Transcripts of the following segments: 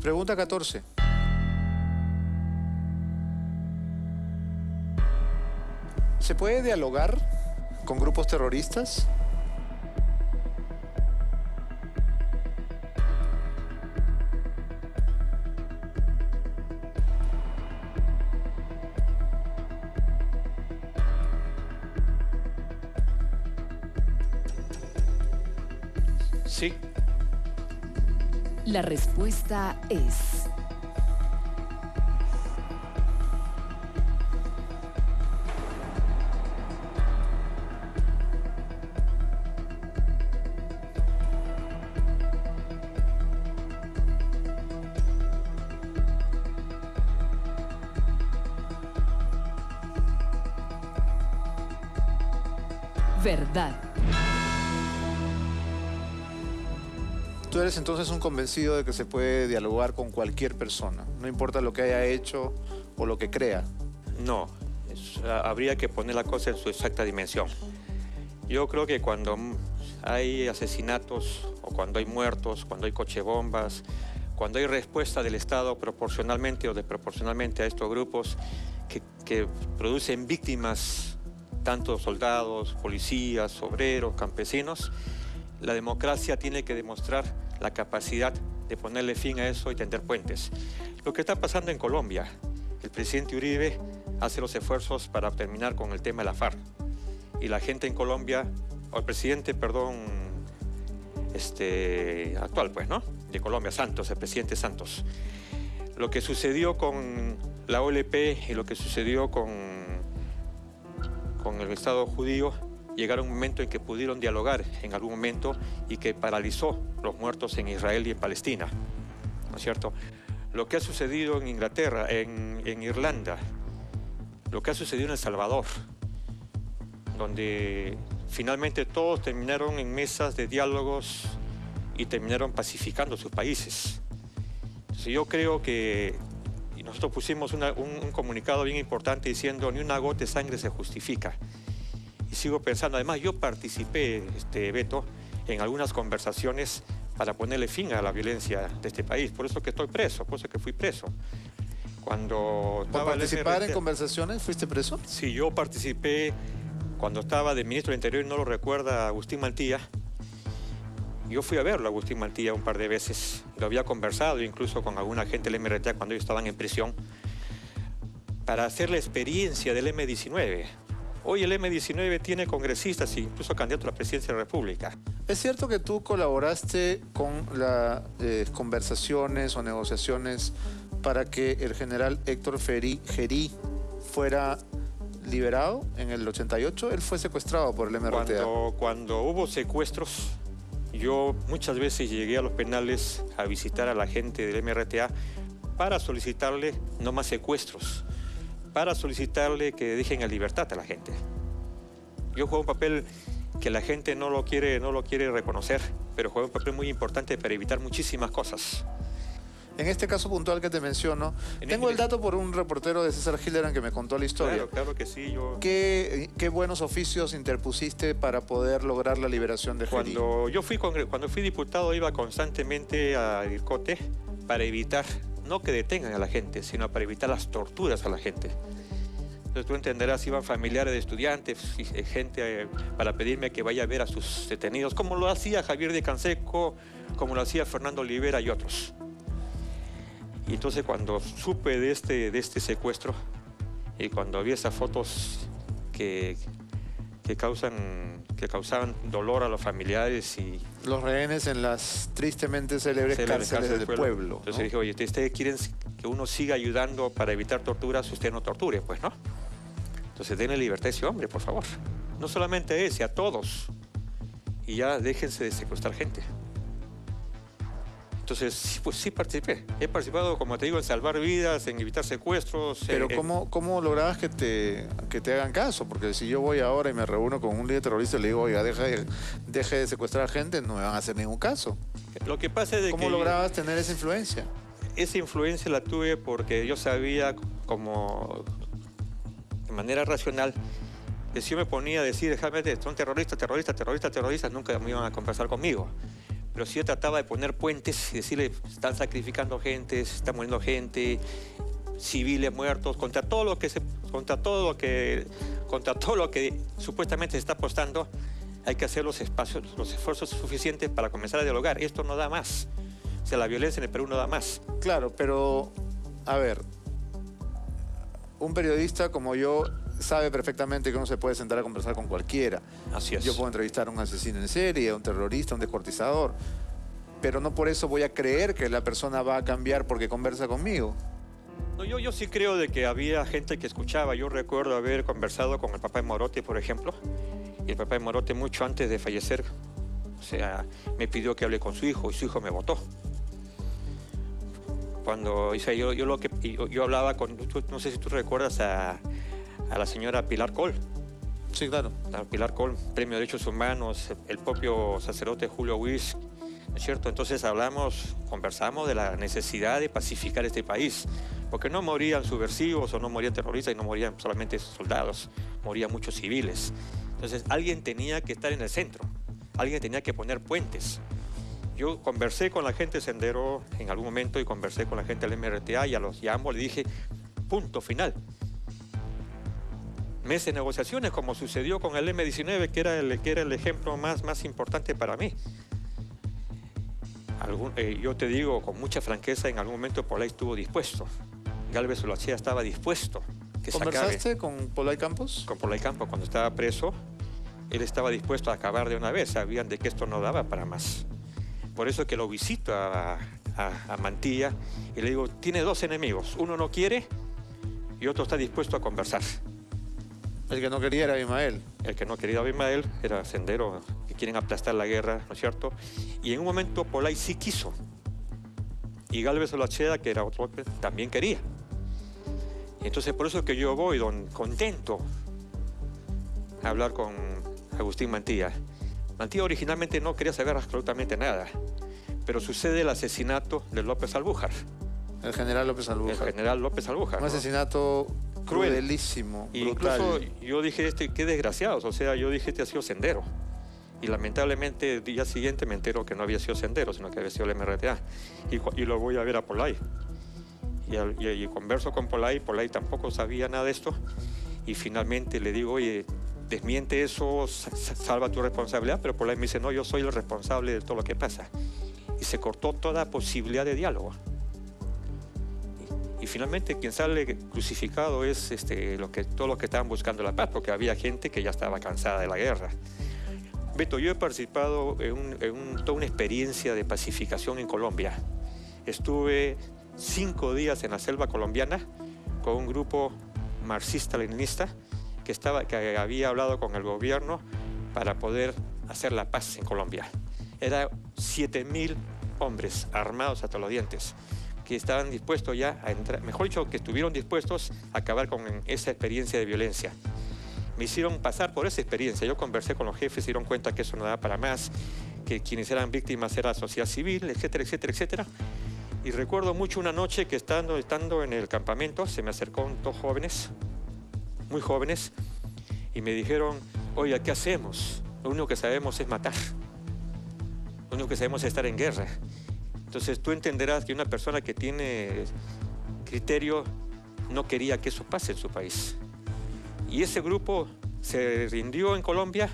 Pregunta 14. ¿Se puede dialogar con grupos terroristas? Sí. La respuesta es... verdad. Tú eres entonces un convencido de que se puede dialogar con cualquier persona, no importa lo que haya hecho o lo que crea. No, habría que poner la cosa en su exacta dimensión. Yo creo que cuando hay asesinatos o cuando hay muertos, cuando hay cochebombas, cuando hay respuesta del Estado proporcionalmente o desproporcionalmente a estos grupos que producen víctimas, tanto soldados, policías, obreros, campesinos, la democracia tiene que demostrar la capacidad de ponerle fin a eso y tender puentes. Lo que está pasando en Colombia, el presidente Uribe hace los esfuerzos para terminar con el tema de la FARC. Y la gente en Colombia, o el presidente, perdón, actual pues, ¿no? De Colombia, Santos, el presidente Santos. Lo que sucedió con la OLP y lo que sucedió con el Estado judío, llegaron un momento en que pudieron dialogar en algún momento y que paralizó los muertos en Israel y en Palestina, ¿no es cierto? Lo que ha sucedido en Inglaterra, en Irlanda, lo que ha sucedido en El Salvador, donde finalmente todos terminaron en mesas de diálogos y terminaron pacificando sus países. Entonces yo creo que nosotros pusimos un comunicado bien importante diciendo ni una gota de sangre se justifica. Y sigo pensando, además yo participé, Beto, en algunas conversaciones para ponerle fin a la violencia de este país. Por eso que estoy preso, por eso que fui preso. Cuando ¿Por participar en conversaciones fuiste preso? Sí, yo participé cuando estaba de ministro del Interior, no lo recuerda Agustín Mantilla. Yo fui a verlo a Agustín Mantilla un par de veces. Lo había conversado incluso con alguna gente del MRTA cuando ellos estaban en prisión para hacer la experiencia del M-19. Hoy el M-19 tiene congresistas e incluso candidatos a la presidencia de la República. ¿Es cierto que tú colaboraste con las conversaciones o negociaciones para que el general Héctor Gerí fuera liberado en el 88? Él fue secuestrado por el MRTA. Cuando hubo secuestros, yo muchas veces llegué a los penales a visitar a la gente del MRTA para solicitarle no más secuestros, para solicitarle que dejen en libertad a la gente. Yo juego un papel que la gente no lo quiere reconocer, pero juego un papel muy importante para evitar muchísimas cosas. En este caso puntual que te menciono, tengo el dato por un reportero de César Hildebrand que me contó la historia. Claro que sí. ¿Qué buenos oficios interpusiste para poder lograr la liberación de Gerí? Cuando fui diputado iba constantemente a Ircote para evitar, no que detengan a la gente, sino para evitar las torturas a la gente. Entonces tú entenderás, iban familiares de estudiantes, gente para pedirme que vaya a ver a sus detenidos, como lo hacía Javier de Canseco, como lo hacía Fernando Olivera y otros. Y entonces cuando supe de este secuestro y cuando vi esas fotos que causaban dolor a los familiares y... Los rehenes en las tristemente célebres cárceles del pueblo. Entonces ¿no? dije, oye, ustedes quieren que uno siga ayudando para evitar torturas, usted no torture, pues, ¿no? Entonces denle libertad a ese hombre, por favor. No solamente a ese, a todos. Y ya déjense de secuestrar gente. Entonces, pues sí participé. He participado, como te digo, en salvar vidas, en evitar secuestros. Pero ¿cómo lograbas que te hagan caso? Porque si yo voy ahora y me reúno con un líder terrorista y le digo, oiga, deje de secuestrar gente, no me van a hacer ningún caso. Lo que pasa es de ¿Cómo lograbas tener esa influencia? Esa influencia la tuve porque yo sabía como de manera racional que si yo me ponía a decir, déjame, son terroristas, nunca me iban a conversar conmigo. pero sí yo trataba de poner puentes y decirle, están sacrificando gente, se está muriendo gente, civiles muertos, contra todo lo que supuestamente se está apostando. Hay que hacer los esfuerzos suficientes para comenzar a dialogar. Esto no da más. O sea, la violencia en el Perú no da más. Claro, pero, a ver, un periodista como yo sabe perfectamente que uno se puede sentar a conversar con cualquiera. Así es. Yo puedo entrevistar a un asesino en serie, a un terrorista, a un descuartizador, pero no por eso voy a creer que la persona va a cambiar porque conversa conmigo. No, yo sí creo de que había gente que escuchaba. Yo recuerdo haber conversado con el papá de Morote, por ejemplo, y el papá de Morote mucho antes de fallecer, o sea, me pidió que hable con su hijo y su hijo me votó. Cuando, o sea, yo hablaba con, no sé si tú recuerdas a la señora Pilar Col. Sí, claro. La Pilar Col, Premio de Derechos Humanos, el propio sacerdote Julio Huiz, ¿no es cierto? Entonces conversamos de la necesidad de pacificar este país, porque no morían subversivos o no morían terroristas y no morían solamente soldados, morían muchos civiles. Entonces alguien tenía que estar en el centro, alguien tenía que poner puentes. Yo conversé con la gente de Sendero en algún momento y conversé con la gente del MRTA y a ambos le dije, punto final. Meses de negociaciones, como sucedió con el M-19, que era el ejemplo más importante para mí. Yo te digo con mucha franqueza, en algún momento Polay estuvo dispuesto. Gálvez Olaechea estaba dispuesto. ¿Conversaste con Polay Campos? Con Polay Campos, cuando estaba preso, él estaba dispuesto a acabar de una vez. Sabían de que esto no daba para más. Por eso que lo visito a Mantilla y le digo, tiene dos enemigos. Uno no quiere y otro está dispuesto a conversar. El que no quería era Abimael. El que no quería Abimael era Sendero, que quieren aplastar la guerra, ¿no es cierto? Y en un momento Polay sí quiso. Y Gálvez Olaechea, que era otro, también quería. Y entonces por eso es que yo voy contento a hablar con Agustín Mantilla. Mantilla originalmente no quería saber absolutamente nada, pero sucede el asesinato de López Albújar. El general López Albújar. El general López Albújar. Un asesinato cruel, crudelísimo, y brutal. incluso yo dije, qué desgraciados, o sea, yo dije, este ha sido Sendero. Y lamentablemente el día siguiente me entero que no había sido Sendero, sino que había sido el MRTA. Y lo voy a ver a Polay. Y converso con Polay, Polay tampoco sabía nada de esto. Y finalmente le digo, oye, desmiente eso, salva tu responsabilidad. Pero Polay me dice, no, yo soy el responsable de todo lo que pasa. Y se cortó toda posibilidad de diálogo. Y finalmente quien sale crucificado es todos los que estaban buscando la paz, porque había gente que ya estaba cansada de la guerra. Beto, yo he participado en toda una experiencia de pacificación en Colombia. Estuve 5 días en la selva colombiana con un grupo marxista-leninista que había hablado con el gobierno para poder hacer la paz en Colombia. Eran 7.000 hombres armados hasta los dientes que estaban dispuestos ya a entrar, mejor dicho, que estuvieron dispuestos a acabar con esa experiencia de violencia. Me hicieron pasar por esa experiencia. Yo conversé con los jefes, se dieron cuenta que eso no daba para más, que quienes eran víctimas era la sociedad civil, etcétera, etcétera, etcétera. Y recuerdo mucho una noche que estando en el campamento, se me acercó dos jóvenes, muy jóvenes, y me dijeron, oye, ¿qué hacemos? Lo único que sabemos es matar. Lo único que sabemos es estar en guerra. Entonces tú entenderás que una persona que tiene criterio no quería que eso pase en su país. Y ese grupo se rindió en Colombia,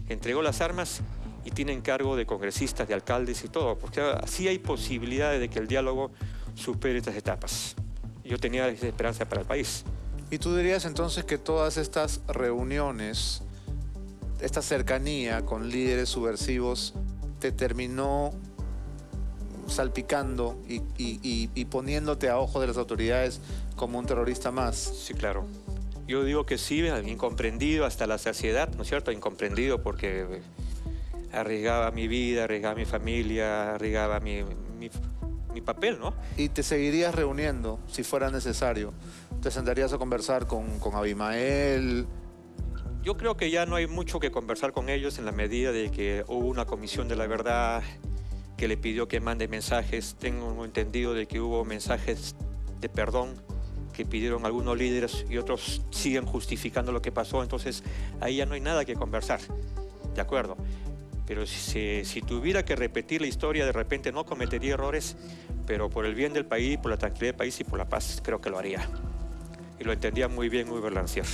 entregó las armas y tiene encargo de congresistas, de alcaldes y todo, porque así hay posibilidades de que el diálogo supere estas etapas. Yo tenía esa esperanza para el país. ¿Y tú dirías entonces que todas estas reuniones, esta cercanía con líderes subversivos, te terminó salpicando y poniéndote a ojo de las autoridades como un terrorista más? Sí, claro. Yo digo que sí, incomprendido hasta la saciedad, ¿no es cierto? Incomprendido porque arriesgaba mi vida, arriesgaba mi familia, arriesgaba mi papel, ¿no? ¿Y te seguirías reuniendo si fuera necesario? ¿Te sentarías a conversar con Abimael? Yo creo que ya no hay mucho que conversar con ellos en la medida de que hubo una comisión de la verdad que le pidió que mande mensajes. Tengo entendido de que hubo mensajes de perdón que pidieron algunos líderes y otros siguen justificando lo que pasó. Entonces ahí ya no hay nada que conversar, ¿de acuerdo? pero si tuviera que repetir la historia, de repente no cometería errores, pero por el bien del país, por la tranquilidad del país y por la paz, creo que lo haría. Y lo entendía muy bien Hugo Lancier.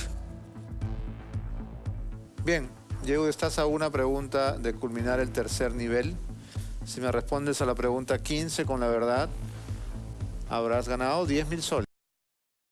Bien, Diego, estás a una pregunta de culminar el tercer nivel. Si me respondes a la pregunta 15 con la verdad, habrás ganado 10.000 soles.